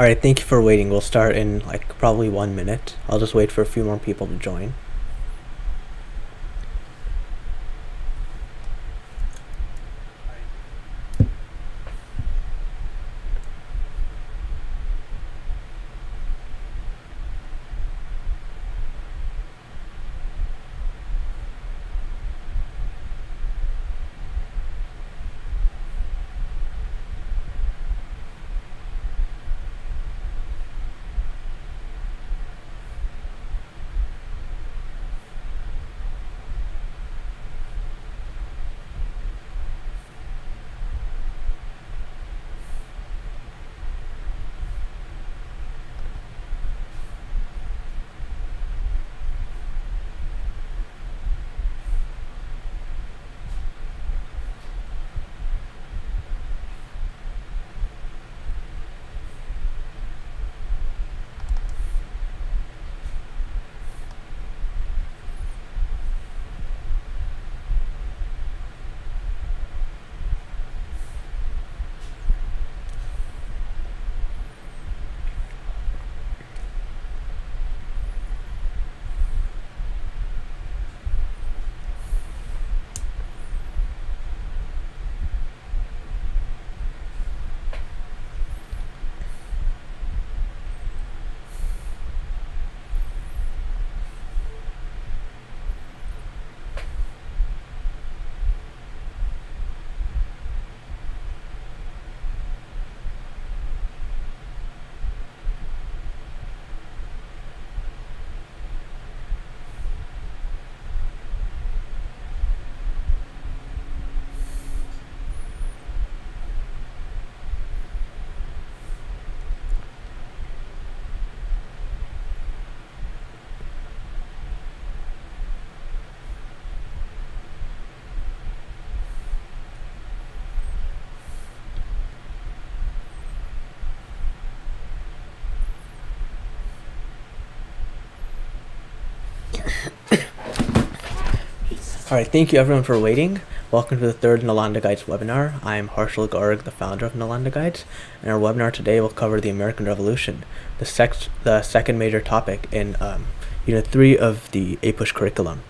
Alright, thank you for waiting. We'll start in probably 1 minute. I'll just wait for a few more people to join. Alright, thank you everyone for waiting. Welcome to the third Nalanda Guides webinar. I am Harshal Garg, the founder of Nalanda Guides, and our webinar today will cover the American Revolution, the second major topic in Unit 3 of the APUSH curriculum.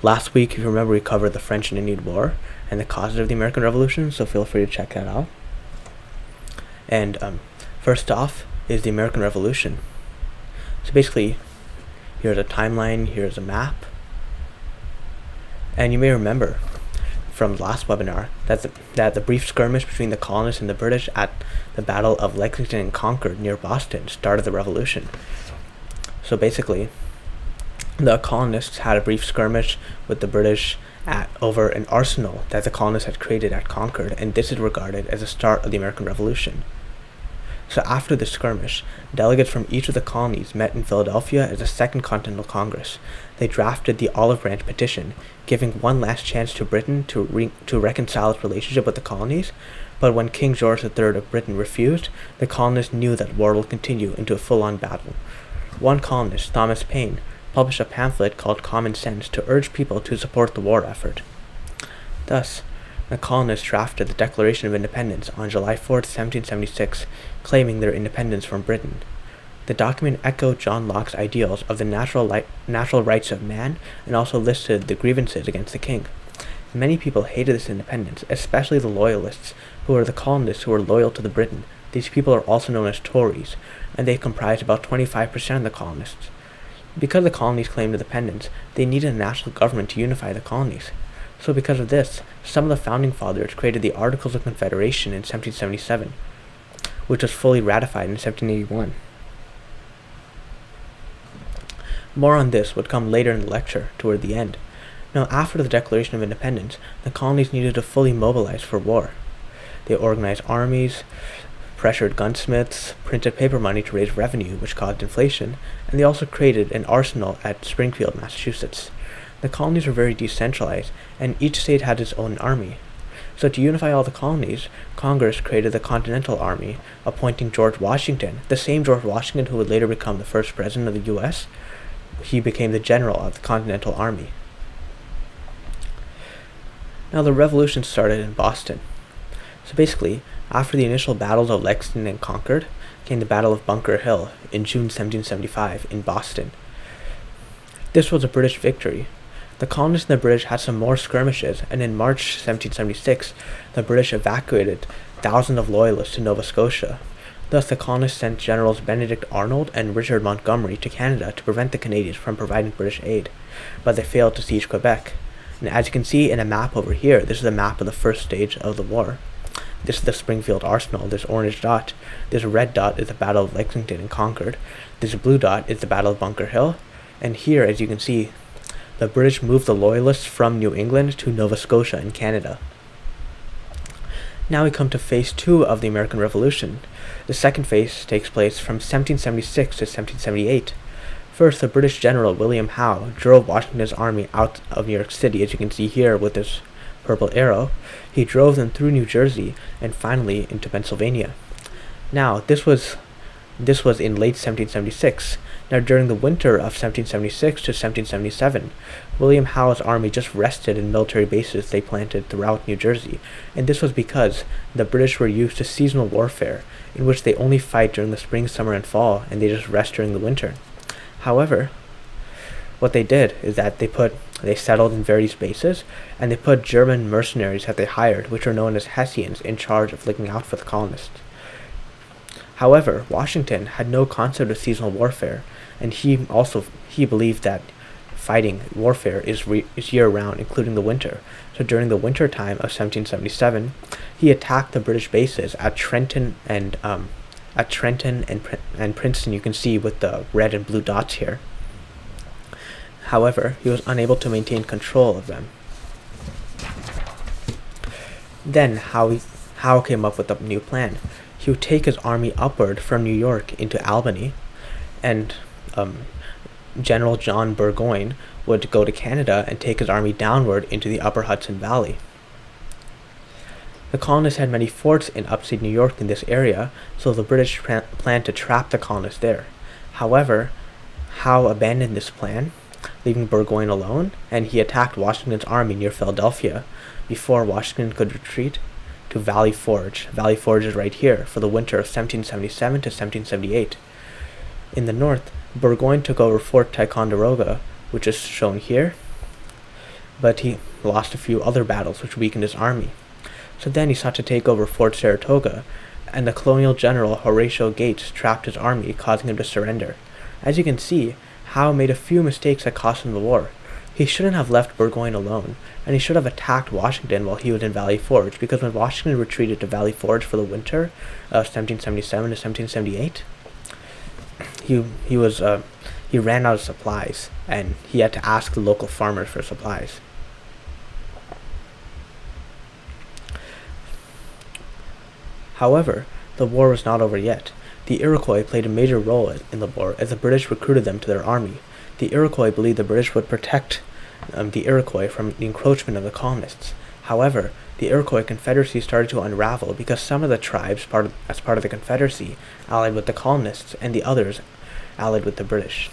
Last week, if you remember, we covered the French and Indian War and the causes of the American Revolution, so feel free to check that out. And first off is the American Revolution. So basically, here's a timeline, here's a map. And you may remember from the last webinar that the brief skirmish between the colonists and the British at the Battle of Lexington and Concord near Boston started the Revolution. So basically, the colonists had a brief skirmish with the British over an arsenal that the colonists had created at Concord, and this is regarded as the start of the American Revolution. So after the skirmish, delegates from each of the colonies met in Philadelphia as a Second Continental Congress. They drafted the Olive Branch Petition, giving one last chance to Britain to reconcile its relationship with the colonies, but when King George III of Britain refused, the colonists knew that war would continue into a full-on battle. One colonist, Thomas Paine, published a pamphlet called Common Sense to urge people to support the war effort. Thus, the colonists drafted the Declaration of Independence on July 4, 1776, claiming their independence from Britain. The document echoed John Locke's ideals of the natural rights of man and also listed the grievances against the king. Many people hated this independence, especially the Loyalists, who were the colonists who were loyal to the Britain. These people are also known as Tories, and they comprised about 25% of the colonists. Because the colonies claimed independence, they needed a national government to unify the colonies. So because of this, some of the founding fathers created the Articles of Confederation in 1777, which was fully ratified in 1781. More on this would come later in the lecture, toward the end. Now, after the Declaration of Independence, the colonies needed to fully mobilize for war. They organized armies, pressured gunsmiths, printed paper money to raise revenue, which caused inflation, and they also created an arsenal at Springfield, Massachusetts. The colonies were very decentralized, and each state had its own army. So to unify all the colonies, Congress created the Continental Army, appointing George Washington, the same George Washington who would later become the first president of the U.S. He became the general of the Continental Army. Now the revolution started in Boston. So basically, after the initial battles of Lexington and Concord, came the Battle of Bunker Hill in June 1775 in Boston. This was a British victory. The colonists and the British had some more skirmishes, and in March 1776, the British evacuated thousands of loyalists to Nova Scotia. Thus, the colonists sent Generals Benedict Arnold and Richard Montgomery to Canada to prevent the Canadians from providing British aid, but they failed to siege Quebec. And as you can see in a map over here, this is a map of the first stage of the war. This is the Springfield Arsenal, this orange dot. This red dot is the Battle of Lexington and Concord. This blue dot is the Battle of Bunker Hill. And here, as you can see, the British moved the Loyalists from New England to Nova Scotia in Canada. Now we come to Phase 2 of the American Revolution. The second phase takes place from 1776 to 1778. First, the British general William Howe drove Washington's army out of New York City, as you can see here with this purple arrow. He drove them through New Jersey and finally into Pennsylvania. Now, this was in late 1776. Now, during the winter of 1776 to 1777, William Howe's army just rested in military bases they planted throughout New Jersey, and this was because the British were used to seasonal warfare, in which they only fight during the spring, summer, and fall, and they just rest during the winter. However, what they did is that they settled in various bases, and they put German mercenaries that they hired, which were known as Hessians, in charge of looking out for the colonists. However, Washington had no concept of seasonal warfare, and he believed that fighting warfare is year-round, including the winter. So during the winter time of 1777, he attacked the British bases at Trenton and Princeton. You can see with the red and blue dots here. However, he was unable to maintain control of them. Then Howe came up with a new plan. He would take his army upward from New York into Albany, and General John Burgoyne would go to Canada and take his army downward into the upper Hudson Valley. The colonists had many forts in upstate New York in this area, so the British planned to trap the colonists there. However, Howe abandoned this plan, leaving Burgoyne alone, and he attacked Washington's army near Philadelphia before Washington could retreat to Valley Forge. Valley Forge is right here for the winter of 1777 to 1778. In the north, Burgoyne took over Fort Ticonderoga, which is shown here, but he lost a few other battles which weakened his army. So then he sought to take over Fort Saratoga, and the colonial general Horatio Gates trapped his army, causing him to surrender. As you can see, Howe made a few mistakes that cost him the war. He shouldn't have left Burgoyne alone, and he should have attacked Washington while he was in Valley Forge, because when Washington retreated to Valley Forge for the winter of 1777 to 1778, he ran out of supplies, and he had to ask the local farmers for supplies. However, the war was not over yet. The Iroquois played a major role in the war, as the British recruited them to their army. The Iroquois believed the British would protect the Iroquois from the encroachment of the colonists. However, the Iroquois Confederacy started to unravel because some of the tribes, as part of the Confederacy, allied with the colonists, and the others allied with the British.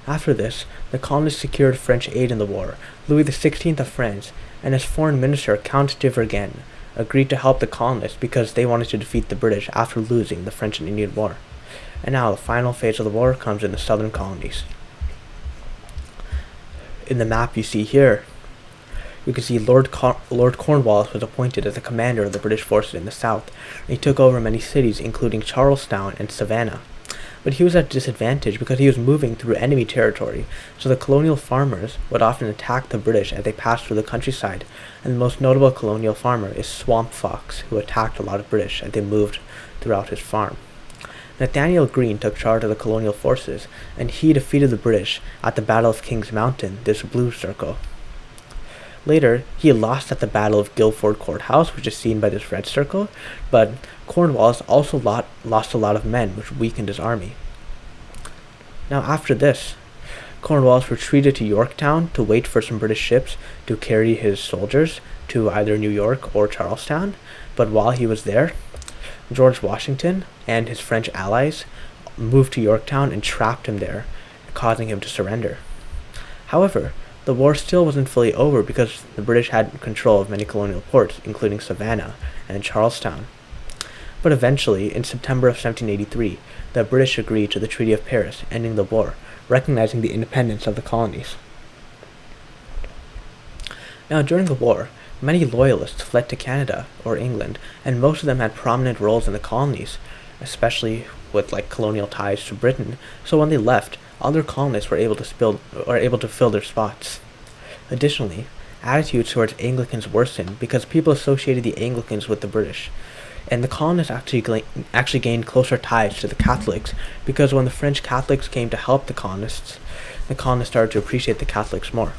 After this, the colonists secured French aid in the war. Louis XVI of France and his foreign minister, Count de Vergennes, agreed to help the colonists because they wanted to defeat the British after losing the French and Indian War. And now the final phase of the war comes in the Southern Colonies. In the map you see here, you can see Lord Cornwallis was appointed as the commander of the British forces in the south, and he took over many cities including Charlestown and Savannah. But he was at a disadvantage because he was moving through enemy territory, so the colonial farmers would often attack the British as they passed through the countryside, and the most notable colonial farmer is Swamp Fox, who attacked a lot of British as they moved throughout his farm. Nathaniel Greene took charge of the colonial forces, and he defeated the British at the Battle of King's Mountain, this blue circle. Later, he lost at the Battle of Guilford Courthouse, which is seen by this red circle, but Cornwallis also lost a lot of men, which weakened his army. Now after this, Cornwallis retreated to Yorktown to wait for some British ships to carry his soldiers to either New York or Charlestown, but while he was there, George Washington and his French allies moved to Yorktown and trapped him there, causing him to surrender. However, the war still wasn't fully over because the British had control of many colonial ports, including Savannah and Charlestown. But eventually, in September of 1783, the British agreed to the Treaty of Paris, ending the war, recognizing the independence of the colonies. Now, during the war, many loyalists fled to Canada or England, and most of them had prominent roles in the colonies, especially with colonial ties to Britain. So when they left, other colonists were able to fill their spots. Additionally, attitudes towards Anglicans worsened because people associated the Anglicans with the British, and the colonists actually gained closer ties to the Catholics because when the French Catholics came to help the colonists started to appreciate the Catholics more.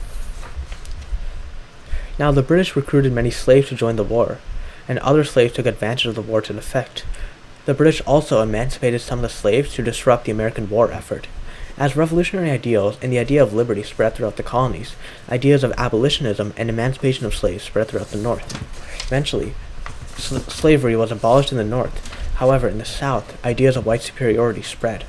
Now, the British recruited many slaves to join the war, and other slaves took advantage of the war to defect. The British also emancipated some of the slaves to disrupt the American war effort. As revolutionary ideals and the idea of liberty spread throughout the colonies, ideas of abolitionism and emancipation of slaves spread throughout the North. Eventually, slavery was abolished in the North. However, in the South, ideas of white superiority spread,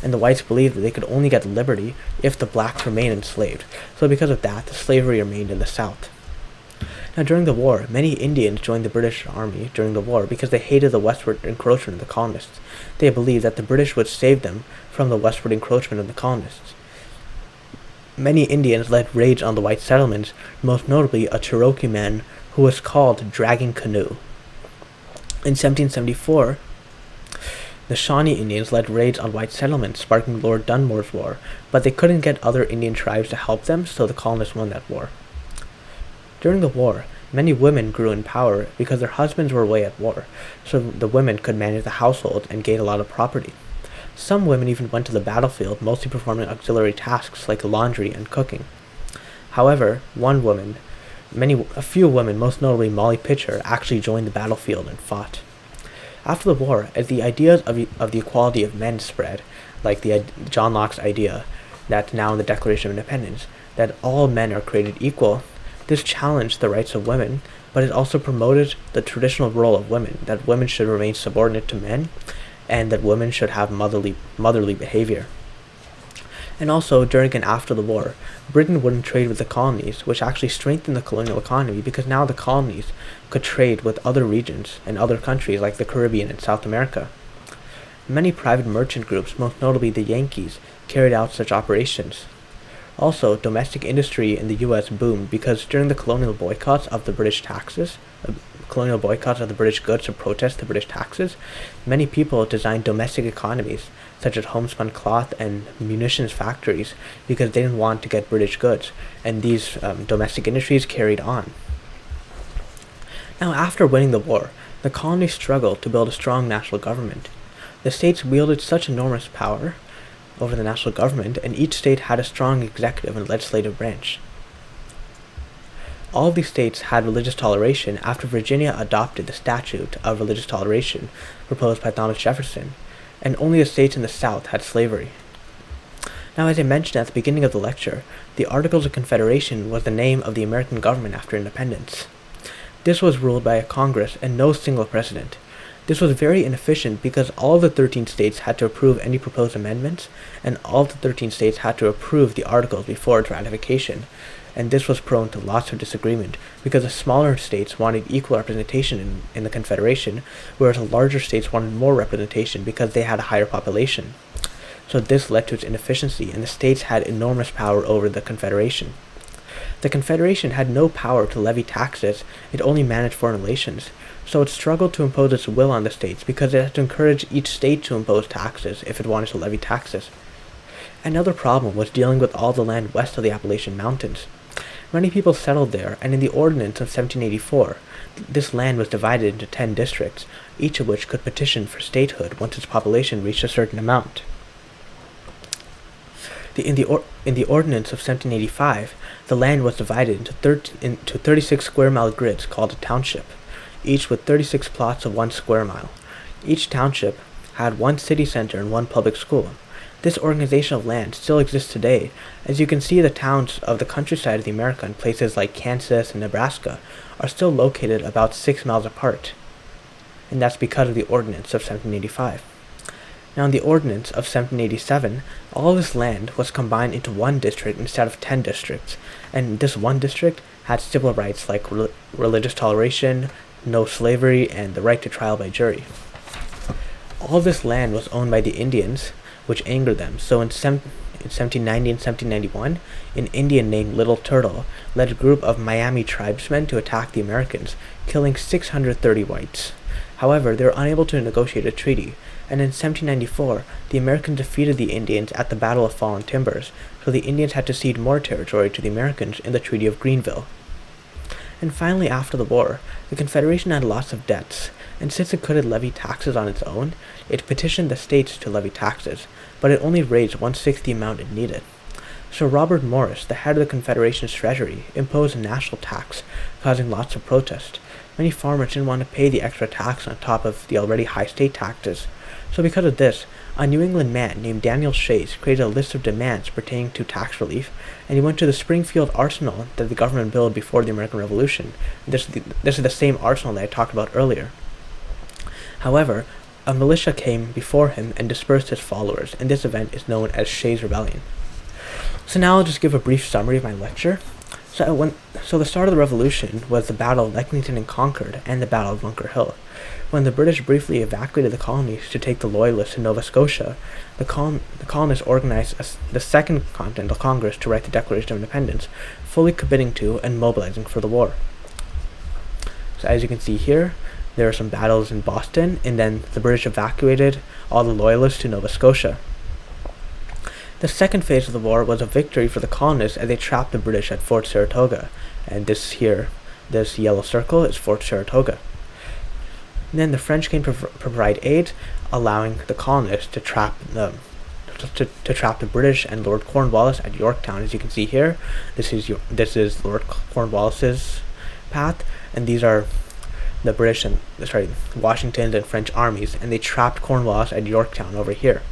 and the whites believed that they could only get liberty if the blacks remained enslaved. So because of that, the slavery remained in the South. Now, during the war, many Indians joined the British Army during the war because they hated the westward encroachment of the colonists. They believed that the British would save them from the westward encroachment of the colonists. Many Indians led raids on the white settlements, most notably a Cherokee man who was called Dragging Canoe. In 1774, the Shawnee Indians led raids on white settlements, sparking Lord Dunmore's War, but they couldn't get other Indian tribes to help them, so the colonists won that war. During the war, many women grew in power because their husbands were away at war, so the women could manage the household and gain a lot of property. Some women even went to the battlefield, mostly performing auxiliary tasks like laundry and cooking. However, a few women, most notably Molly Pitcher, actually joined the battlefield and fought. After the war, as the ideas of the equality of men spread, like John Locke's idea that now in the Declaration of Independence, that all men are created equal, this challenged the rights of women, but it also promoted the traditional role of women, that women should remain subordinate to men, and that women should have motherly behavior. And also, during and after the war, Britain wouldn't trade with the colonies, which actually strengthened the colonial economy because now the colonies could trade with other regions and other countries like the Caribbean and South America. Many private merchant groups, most notably the Yankees, carried out such operations. Also, domestic industry in the U.S. boomed because during the colonial boycotts of the British goods to protest the British taxes, many people designed domestic economies, such as homespun cloth and munitions factories, because they didn't want to get British goods, and these domestic industries carried on. Now, after winning the war, the colonies struggled to build a strong national government. The states wielded such enormous power over the national government, and each state had a strong executive and legislative branch. All of these states had religious toleration after Virginia adopted the Statute of Religious Toleration proposed by Thomas Jefferson, and only the states in the South had slavery. Now, as I mentioned at the beginning of the lecture, the Articles of Confederation was the name of the American government after independence. This was ruled by a Congress and no single president. This was very inefficient because all of the 13 states had to approve any proposed amendments, and all of the 13 states had to approve the articles before its ratification, and this was prone to lots of disagreement because the smaller states wanted equal representation in the Confederation, whereas the larger states wanted more representation because they had a higher population. So this led to its inefficiency, and the states had enormous power over the Confederation. The Confederation had no power to levy taxes, it only managed foreign relations, so it struggled to impose its will on the states because it had to encourage each state to impose taxes if it wanted to levy taxes. Another problem was dealing with all the land west of the Appalachian Mountains. Many people settled there, and in the Ordinance of 1784, this land was divided into 10 districts, each of which could petition for statehood once its population reached a certain amount. In the Ordinance of 1785, the land was divided into 36 square-mile grids called a township, each with 36 plots of 1 square mile. Each township had one city center and one public school. This organization of land still exists today. As you can see, the towns of the countryside of the America in places like Kansas and Nebraska are still located about 6 miles apart, and that's because of the Ordinance of 1785. Now, in the Ordinance of 1787, all this land was combined into one district instead of 10 districts, and this one district had civil rights like religious toleration, no slavery, and the right to trial by jury. All this land was owned by the Indians, which angered them. So in 1790 and 1791, an Indian named Little Turtle led a group of Miami tribesmen to attack the Americans, killing 630 whites. However, they were unable to negotiate a treaty, and in 1794, the Americans defeated the Indians at the Battle of Fallen Timbers, so the Indians had to cede more territory to the Americans in the Treaty of Greenville. And finally, after the war, the Confederation had lots of debts, and since it couldn't levy taxes on its own, it petitioned the states to levy taxes, but it only raised one-sixth the amount it needed. So Robert Morris, the head of the Confederation's treasury, imposed a national tax, causing lots of protest. Many farmers didn't want to pay the extra tax on top of the already high state taxes. So because of this, a New England man named Daniel Chase created a list of demands pertaining to tax relief, and he went to the Springfield Arsenal that the government built before the American Revolution. This is the same arsenal that I talked about earlier. However, a militia came before him and dispersed his followers, and this event is known as Shays' Rebellion. So now I'll just give a brief summary of my lecture. So the start of the Revolution was the Battle of Lexington and Concord and the Battle of Bunker Hill. When the British briefly evacuated the colonies to take the Loyalists in Nova Scotia, the colonists organized the Second Continental Congress to write the Declaration of Independence, fully committing to and mobilizing for the war. So as you can see here, there are some battles in Boston, and then the British evacuated all the Loyalists to Nova Scotia. The second phase of the war was a victory for the colonists as they trapped the British at Fort Saratoga, and this yellow circle is Fort Saratoga. And then the French came to provide aid, allowing the colonists to trap the British and Lord Cornwallis at Yorktown. As you can see here, this is Lord Cornwallis's path, and these are the Washington's and French armies, and they trapped Cornwallis at Yorktown over here.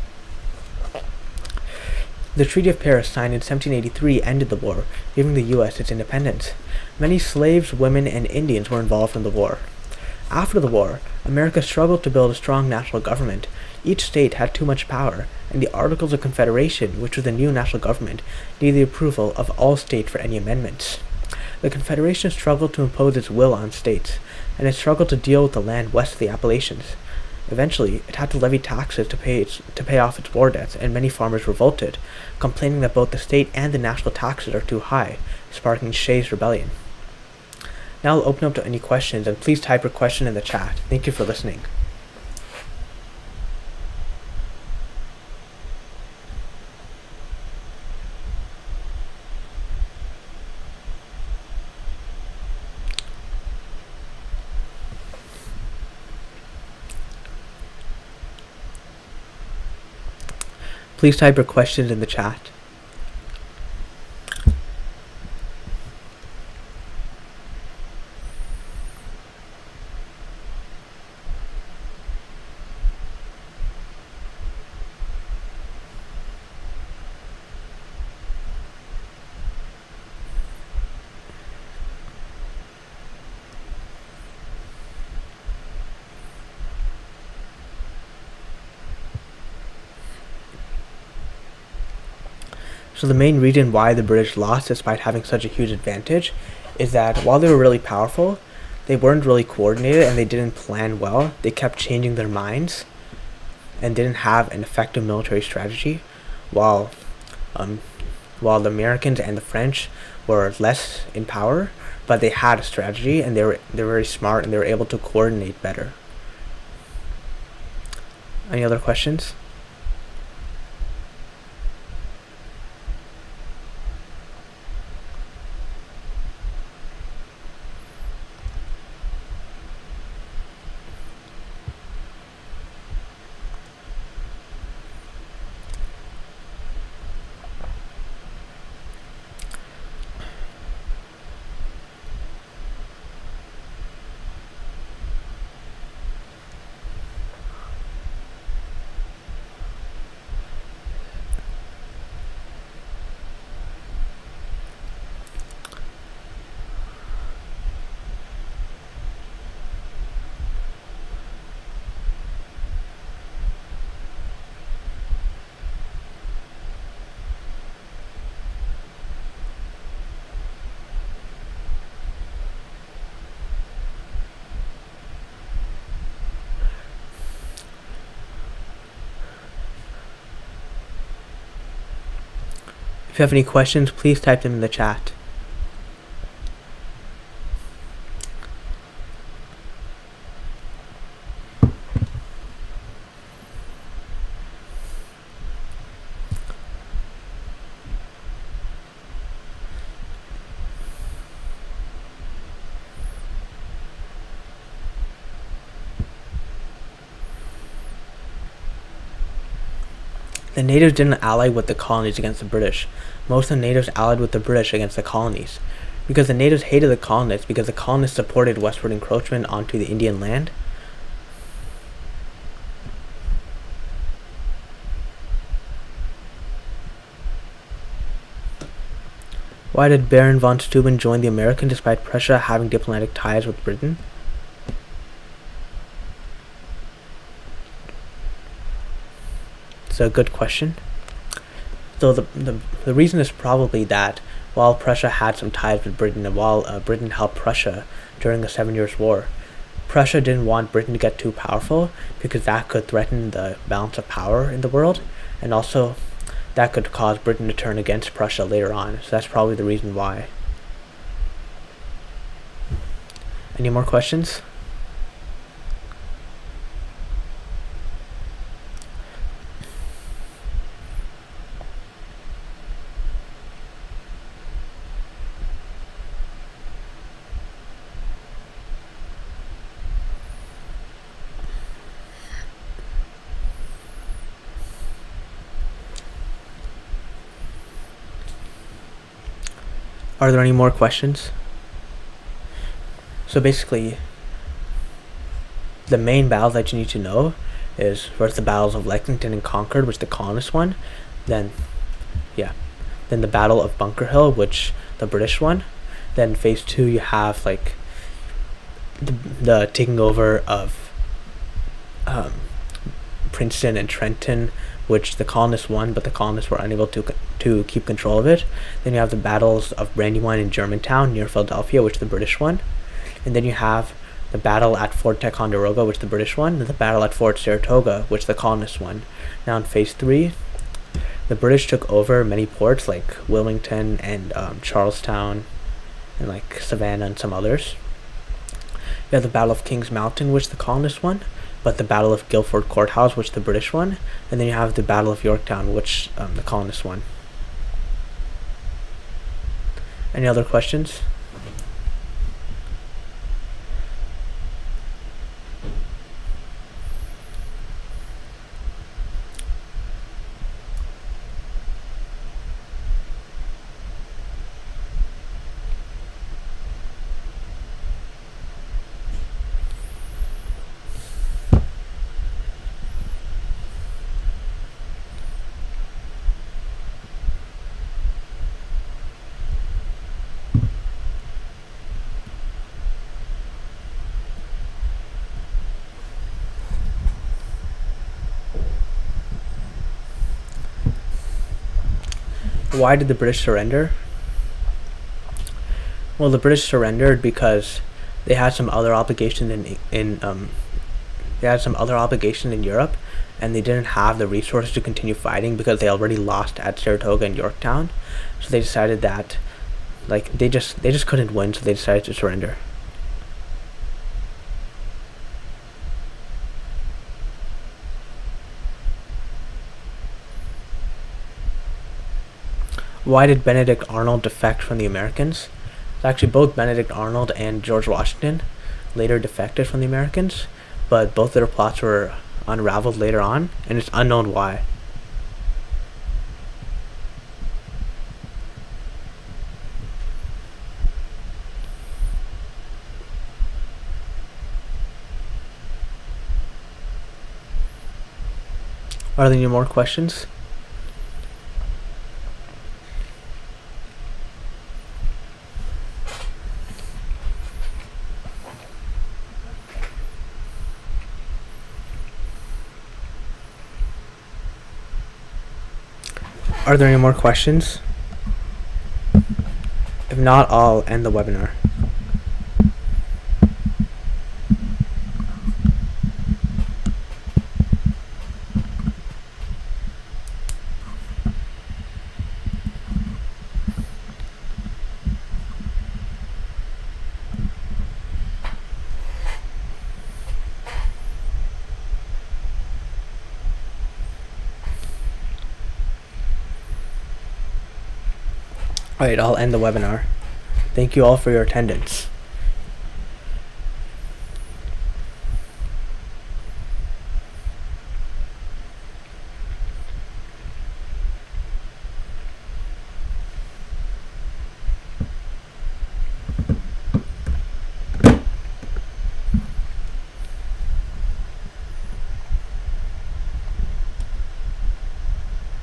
The Treaty of Paris, signed in 1783, ended the war, giving the U.S. its independence. Many slaves, women, and Indians were involved in the war. After the war, America struggled to build a strong national government. Each state had too much power, and the Articles of Confederation, which was the new national government, needed the approval of all states for any amendments. The Confederation struggled to impose its will on states, and it struggled to deal with the land west of the Appalachians. Eventually, it had to levy taxes to pay off its war debts, and many farmers revolted, complaining that both the state and the national taxes are too high, sparking Shays' Rebellion. Now I'll open up to any questions, and please type your question in the chat. Thank you for listening. Please type your questions in the chat. So the main reason why the British lost despite having such a huge advantage is that while they were really powerful, they weren't really coordinated and they didn't plan well. They kept changing their minds and didn't have an effective military strategy, while the Americans and the French were less in power, but they had a strategy and they were very smart and they were able to coordinate better. Any other questions? If you have any questions, please type them in the chat. The natives didn't ally with the colonies against the British. Most of the natives allied with the British against the colonies. Because the natives hated the colonists, because the colonists supported westward encroachment onto the Indian land. Why did Baron von Steuben join the Americans despite Prussia having diplomatic ties with Britain? It's a good question. So the reason is probably that while Prussia had some ties with Britain, and while Britain helped Prussia during the 7 Years' War, Prussia didn't want Britain to get too powerful because that could threaten the balance of power in the world, and also that could cause Britain to turn against Prussia later on. So that's probably the reason why. Any more questions? Are there any more questions? So basically, the main battles that you need to know is first the battles of Lexington and Concord, which the colonists won. Then the Battle of Bunker Hill, which the British won. Then phase 2, you have like the taking over of Princeton and Trenton, which the colonists won, but the colonists were unable to keep control of it. Then you have the battles of Brandywine and Germantown near Philadelphia, which the British won. And then you have the battle at Fort Ticonderoga, which the British won, and the battle at Fort Saratoga, which the colonists won. Now in phase 3, the British took over many ports like Wilmington and Charlestown and like Savannah and some others. You have the Battle of Kings Mountain, which the colonists won, but the Battle of Guilford Courthouse, which the British won. And then you have the Battle of Yorktown, which the colonists won. Any other questions? Why did the British surrender? Well, the British surrendered because they had some other obligation in Europe, and they didn't have the resources to continue fighting because they already lost at Saratoga and Yorktown. So they decided that they just couldn't win, so they decided to surrender. Why did Benedict Arnold defect from the Americans? Actually, both Benedict Arnold and George Washington later defected from the Americans, but both their plots were unraveled later on, and it's unknown why. Are there any more questions? Are there any more questions? If not, I'll end the webinar. Alright, I'll end the webinar. Thank you all for your attendance.